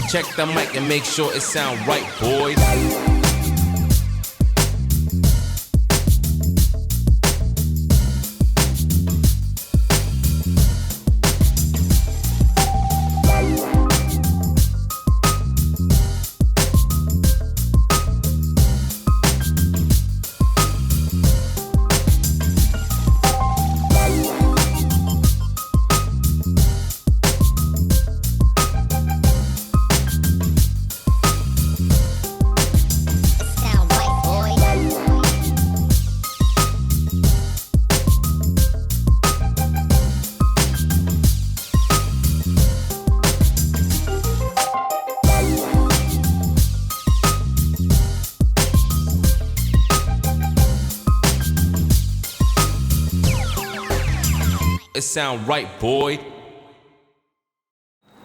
Check the mic and make sure it sound right, boys. It sound right, boy.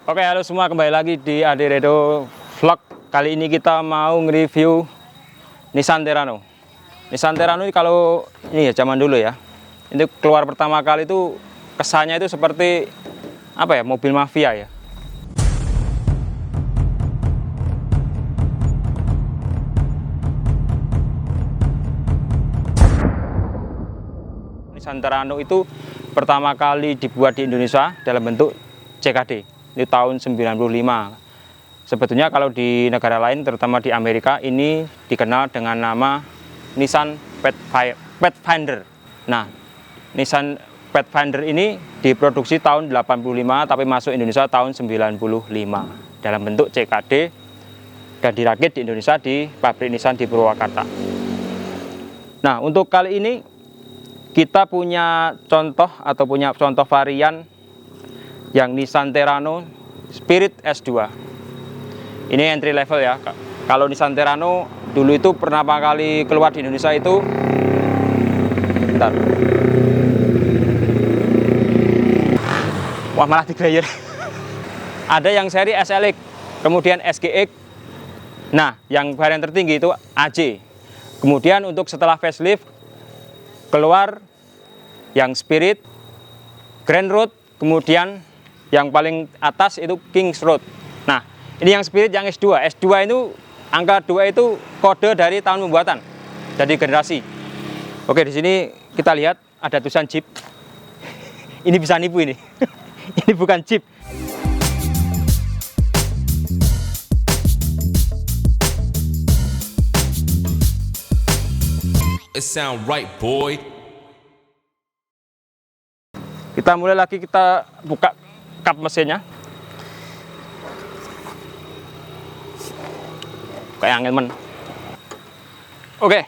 Oke, halo semua, kembali lagi di Ade Redo Vlog. Kali ini kita mau nge-review Nissan Terrano. Nissan Terrano ini kalau ini ya zaman dulu ya. Ini keluar pertama kali itu kesannya itu seperti apa ya? Mobil mafia ya. Nissan Terrano itu pertama kali dibuat di Indonesia dalam bentuk CKD di tahun 95. Sebetulnya kalau di negara lain, terutama di Amerika, ini dikenal dengan nama Nissan Pathfinder. Nah, Nissan Pathfinder ini diproduksi tahun 85 tapi masuk Indonesia tahun 95 dalam bentuk CKD dan dirakit di Indonesia di pabrik Nissan di Purwakarta. Nah, untuk kali ini kita punya contoh varian yang Nissan Terrano Spirit S2. Ini entry level ya. Kalau Nissan Terrano dulu itu pertama kali keluar di Indonesia itu bentar. Wah, malah digrayer. Ada yang seri SLX, kemudian SGX. Nah, yang varian tertinggi itu AJ. Kemudian untuk setelah facelift keluar yang Spirit, Grand Road, kemudian yang paling atas itu Kings Road. Nah, ini yang Spirit yang S2. S2 itu angka 2 itu kode dari tahun pembuatan, jadi generasi. Oke, di sini kita lihat ada tulisan Jeep. Ini bisa nipu ini. Ini bukan Jeep. It sound right, boy. Kita mulai lagi, kita buka kap mesinnya. Kayak angin men. Oke,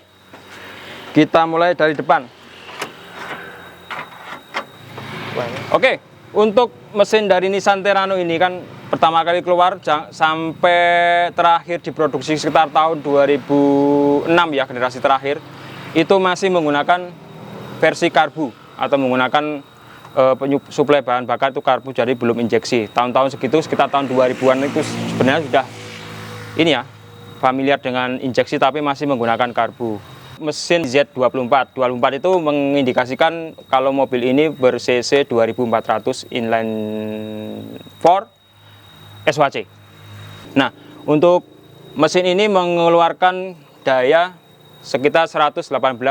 kita mulai dari depan. Oke, untuk mesin dari Nissan Terrano ini kan pertama kali keluar sampai terakhir diproduksi sekitar tahun 2006 ya, generasi terakhir. Itu masih menggunakan versi karbu atau menggunakan suplai bahan bakar itu karbu, jadi belum injeksi. Tahun-tahun segitu sekitar tahun 2000-an itu sebenarnya sudah ini ya, familiar dengan injeksi tapi masih menggunakan karbu. Mesin Z24 itu mengindikasikan kalau mobil ini ber-cc 2400 inline 4 SWC. Nah, untuk mesin ini mengeluarkan daya sekitar 118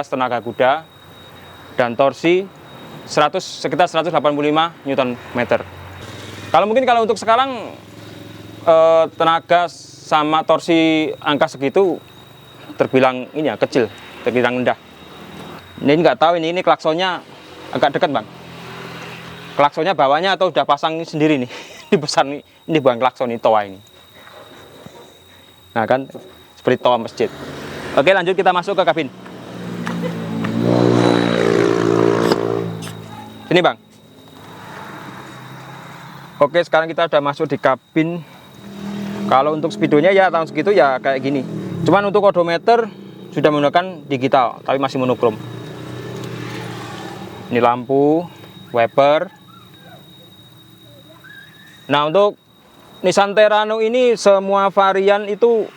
tenaga kuda dan torsi sekitar 185 Nm. Kalau untuk sekarang tenaga sama torsi angka segitu terbilang ini ya kecil, terbilang rendah. Ini nggak tahu ini klaksonnya agak dekat bang. Klaksonnya bawahnya atau udah pasang sendiri nih? Ini besar nih, ini bukan klakson, ini toa ini. Nah kan seperti toa masjid. Oke, lanjut kita masuk ke kabin. Sini bang. Oke, sekarang kita udah masuk di kabin. Kalau untuk speedonya ya tahun segitu ya kayak gini. Cuman untuk odometer sudah menggunakan digital, tapi masih monokrom. Ini lampu, wiper. Nah, untuk Nissan Terrano ini semua varian itu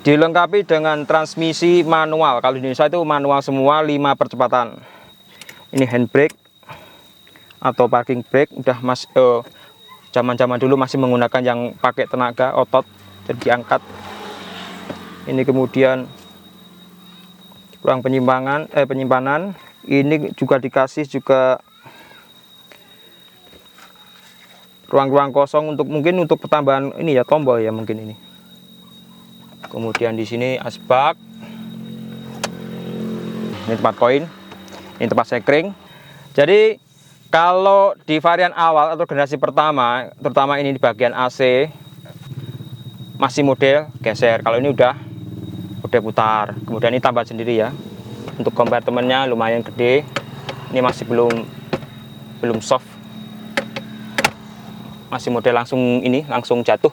dilengkapi dengan transmisi manual. Kalau di Indonesia itu manual semua, 5 percepatan. Ini handbrake atau parking brake udah zaman-zaman dulu masih menggunakan yang pakai tenaga otot, jadi diangkat. Ini kemudian ruang penyimpanan. Ini juga dikasih juga ruang-ruang kosong untuk mungkin untuk pertambahan ini ya, tombol ya mungkin ini. Kemudian di sini asbak. Ini tempat koin. Ini tempat sekring. Jadi kalau di varian awal atau generasi pertama, terutama ini di bagian AC masih model geser. Kalau ini udah putar. Kemudian ini tambah sendiri ya. Untuk kompartemennya lumayan gede. Ini masih belum soft. Masih model langsung jatuh.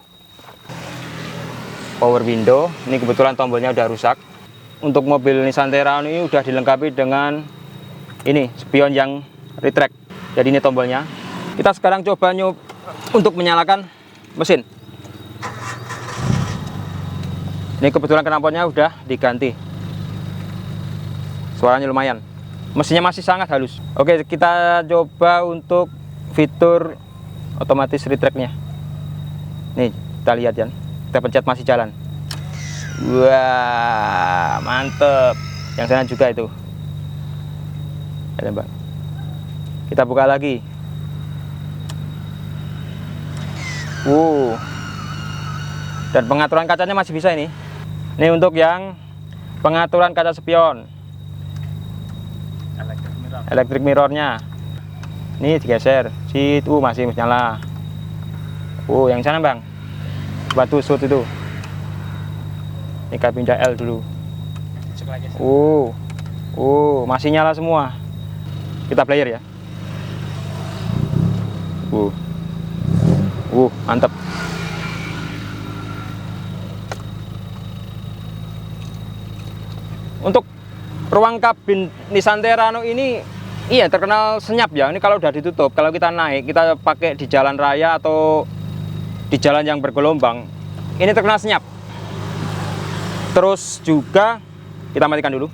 Power window. Ini kebetulan tombolnya udah rusak. Untuk mobil Nissan Terra ini udah dilengkapi dengan ini spion yang retract. Jadi ini tombolnya. Kita sekarang coba untuk menyalakan mesin. Ini kebetulan knalpotnya udah diganti. Suaranya lumayan. Mesinnya masih sangat halus. Oke, kita coba untuk fitur otomatis retract-nya. Nih, kita lihat ya. Kita pencet masih jalan. Wah, mantep. Yang sana juga itu. Ya, Bang. Kita buka lagi. Dan pengaturan kacanya masih bisa ini. Ini untuk yang pengaturan kaca spion. Electric mirrornya. Ini digeser. Situ masih nyala. Yang sana Bang. Batu sud itu. Ini kita pindah L dulu. Masih nyala semua. Kita player ya. Mantap. Untuk ruang kabin Nissan Terra ini iya terkenal senyap ya. Ini kalau udah ditutup, kalau kita naik, kita pakai di jalan raya atau di jalan yang bergelombang, ini terkenal senyap. Terus juga kita matikan dulu.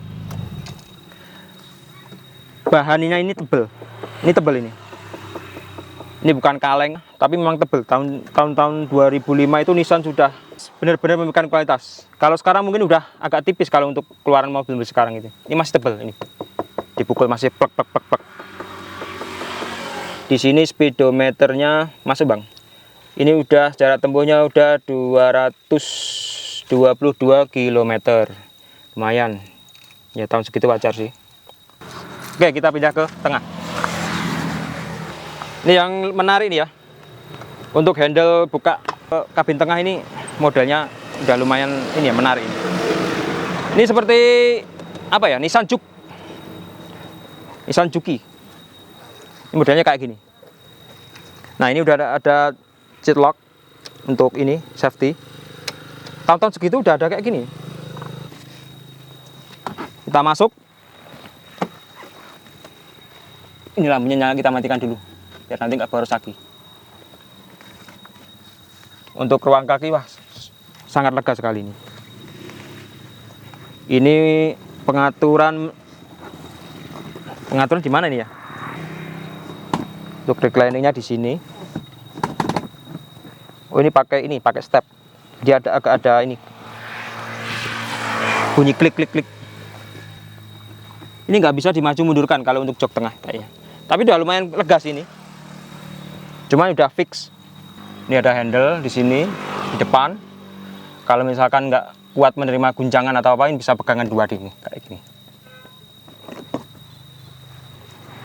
Bahannya ini tebel. Ini tebel ini. Ini bukan kaleng, tapi memang tebel. Tahun 2005 itu Nissan sudah benar-benar memberikan kualitas. Kalau sekarang mungkin udah agak tipis kalau untuk keluaran mobil sekarang itu. Ini masih tebel ini. Dipukul masih plek. Di sini speedometernya masuk Bang. Ini udah jarak tempuhnya udah 222 km. Lumayan. Ya tahun segitu wajar sih. Oke, kita pindah ke tengah. Ini yang menarik nih ya. Untuk handle buka kabin tengah ini modelnya udah lumayan ini ya, menarik ini. Ini seperti apa ya? Nissan Juke. Ini modelnya kayak gini. Nah, ini udah ada seat lock untuk ini safety. Tahun-tahun segitu udah ada kayak gini. Kita masuk. Ini lampunya nyala, kita matikan dulu biar nanti nggak boros lagi. Untuk ruang kaki, wah, sangat lega sekali ini. Ini pengaturan di mana ini ya? Untuk recliningnya di sini. Ini pakai step. Dia ada ini bunyi klik. Ini nggak bisa dimaju mundurkan kalau untuk jok tengah kayaknya. Tapi udah lumayan lega sih ini. Cuma udah fix. Ini ada handle di sini di depan. Kalau misalkan nggak kuat menerima guncangan atau apa, ini bisa pegangan dua ini kayak gini.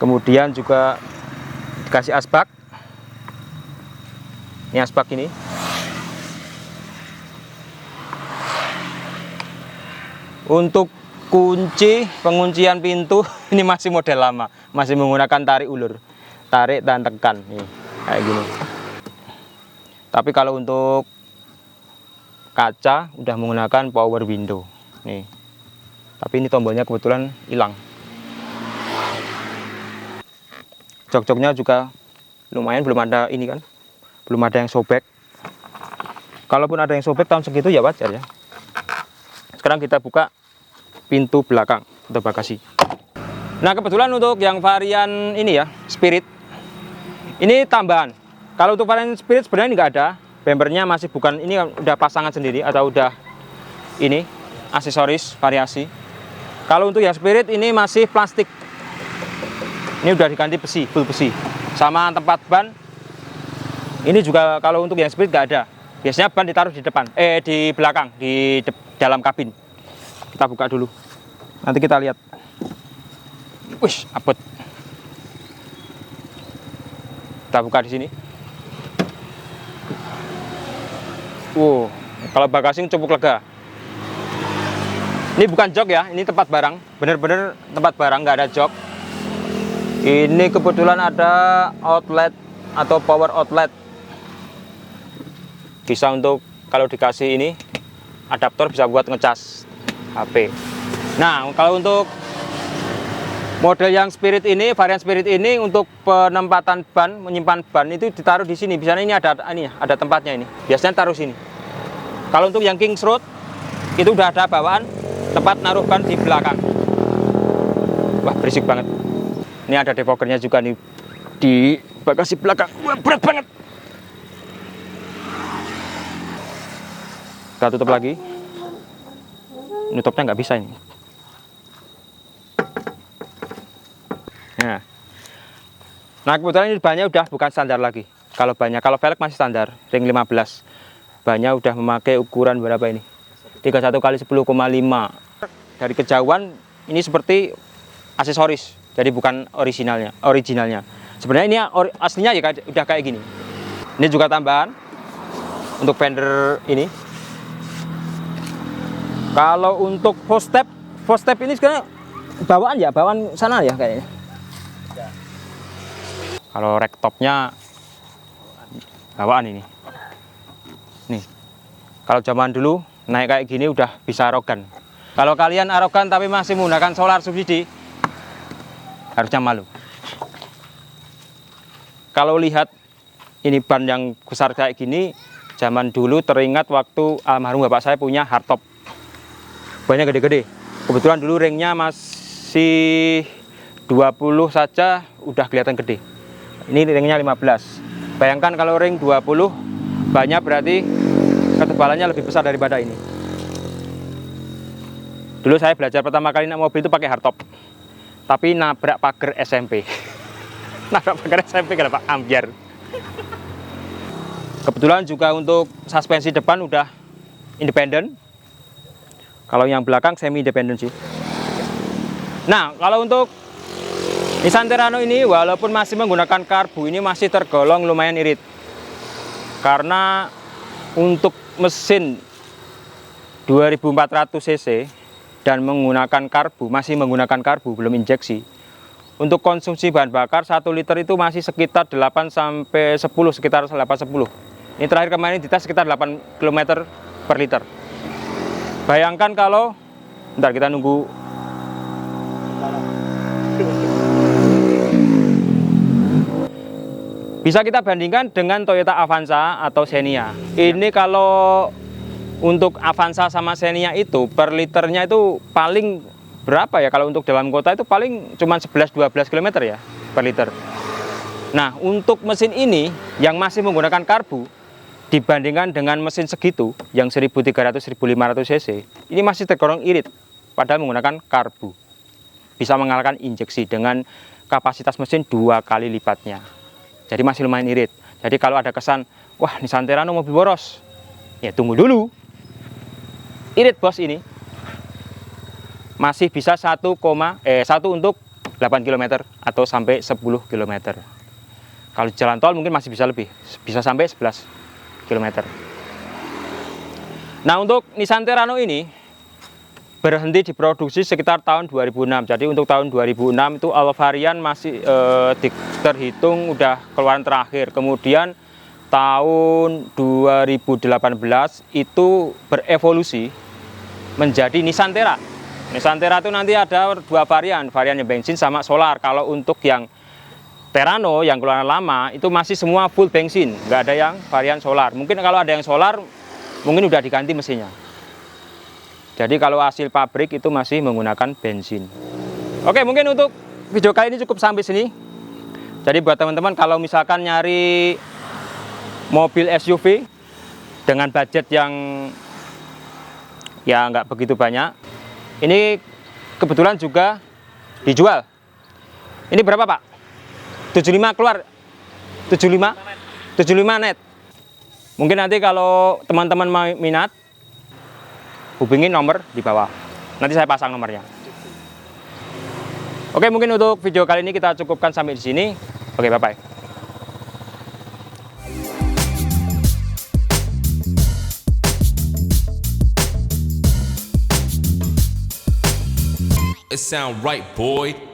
Kemudian juga dikasih asbak. Ini asbak ini. Untuk kunci penguncian pintu ini masih model lama, masih menggunakan tarik ulur, tarik dan tekan nih kayak gini. Tapi kalau untuk kaca udah menggunakan power window nih. Tapi ini tombolnya kebetulan hilang. Jok-joknya juga lumayan, belum ada ini kan, belum ada yang sobek. Kalaupun ada yang sobek tahun segitu ya wajar ya. Sekarang kita buka pintu belakang atau bagasi. Nah, kebetulan untuk yang varian ini ya, Spirit, ini tambahan. Kalau untuk varian Spirit sebenarnya nggak ada. Bempernya masih bukan, ini udah pasangan sendiri atau udah ini aksesoris variasi. Kalau untuk yang Spirit ini masih plastik. Ini udah diganti besi, full besi. Sama tempat ban. Ini juga kalau untuk yang Spirit nggak ada. Biasanya ban ditaruh di depan, di belakang, di dalam kabin. Kita buka dulu. Nanti kita lihat. Wih, apet. Kita buka di sini. Wow, kalau bagasi cukup lega. Ini bukan jok ya, ini tempat barang. Bener-bener tempat barang, nggak ada jok. Ini kebetulan ada outlet atau power outlet. Bisa untuk kalau dikasih ini adaptor bisa buat ngecas HP. Nah, kalau untuk model yang Spirit ini, varian Spirit ini untuk penempatan ban, menyimpan ban itu ditaruh di sini. Biasanya ini ada tempatnya ini. Biasanya taruh sini. Kalau untuk yang Kings Road itu udah ada bawaan tempat naruh ban di belakang. Wah, berisik banget. Ini ada defogernya juga nih di bagasi belakang. Wah, berat banget. Kita tutup lagi. Nutupnya nggak bisa ini. Nah, kebetulan ini bannya udah bukan standar lagi. Kalau velg masih standar, ring 15. Bannya udah memakai ukuran berapa ini? 31 kali 10,5. Dari kejauhan ini seperti aksesoris, jadi bukan originalnya. Sebenarnya ini aslinya ya udah kayak gini. Ini juga tambahan untuk fender ini. Kalau untuk post step ini sekarang bawaan sana ya kayaknya. Kalau rek topnya bawaan ini. Nih, kalau zaman dulu naik kayak gini udah bisa arogan. Kalau kalian arogan tapi masih menggunakan solar subsidi, harusnya malu. Kalau lihat ini ban yang besar kayak gini, zaman dulu teringat waktu almarhum bapak saya punya hardtop. Bannya gede-gede. Kebetulan dulu ringnya masih 20 saja udah kelihatan gede. Ini ringnya 15. Bayangkan kalau ring 20 banyak berarti ketebalannya lebih besar daripada ini. Dulu saya belajar pertama kali naik mobil itu pakai hardtop. Tapi nabrak pagar SMP. Nabrak pagar SMP kenapa? Ambiar. Kebetulan juga untuk suspensi depan udah independen. Kalau yang belakang semi independen sih. Nah, kalau untuk Nissan Terrano ini walaupun masih menggunakan karbu, ini masih tergolong lumayan irit. Karena untuk mesin 2400 cc dan menggunakan karbu, masih menggunakan karbu, belum injeksi. Untuk konsumsi bahan bakar 1 liter itu masih sekitar 8 sampai 10, sekitar 8-10. Ini terakhir kemarin dites sekitar 8 km per liter. Bayangkan kalau, bentar kita nunggu. Bisa kita bandingkan dengan Toyota Avanza atau Xenia. Ini kalau untuk Avanza sama Xenia itu per liternya itu paling berapa ya? Kalau untuk dalam kota itu paling cuma 11-12 km ya per liter. Nah, untuk mesin ini yang masih menggunakan karbu dibandingkan dengan mesin segitu yang 1300-1500 cc, ini masih tergolong irit padahal menggunakan karbu. Bisa mengalahkan injeksi dengan kapasitas mesin 2 kali lipatnya. Jadi masih lumayan irit. Jadi kalau ada kesan, wah Nissan Terrano mobil boros, ya tunggu dulu. Irit bos ini. Masih bisa 1 untuk 8 km atau sampai 10 km. Kalau jalan tol mungkin masih bisa lebih, bisa sampai 11 km. Nah, untuk Nissan Terrano ini berhenti diproduksi sekitar tahun 2006. Jadi untuk tahun 2006 itu all varian masih terhitung udah keluaran terakhir. Kemudian tahun 2018 itu berevolusi menjadi Nissan Terra. Nissan Terra itu nanti ada 2 varian, variannya bensin sama solar. Kalau untuk yang Terrano yang keluaran lama itu masih semua full bensin, nggak ada yang varian solar. Mungkin kalau ada yang solar mungkin udah diganti mesinnya. Jadi kalau hasil pabrik itu masih menggunakan bensin. Oke, mungkin untuk video kali ini cukup sampai sini. Jadi buat teman-teman kalau misalkan nyari mobil SUV dengan budget yang ya nggak begitu banyak. Ini kebetulan juga dijual. Ini berapa Pak? 75 keluar? 75? 75 net. Mungkin nanti kalau teman-teman mau minat, hubungi nomor di bawah. Nanti saya pasang nomornya. Oke, mungkin untuk video kali ini kita cukupkan sampai di sini. Oke, bye-bye. It sound right, boy.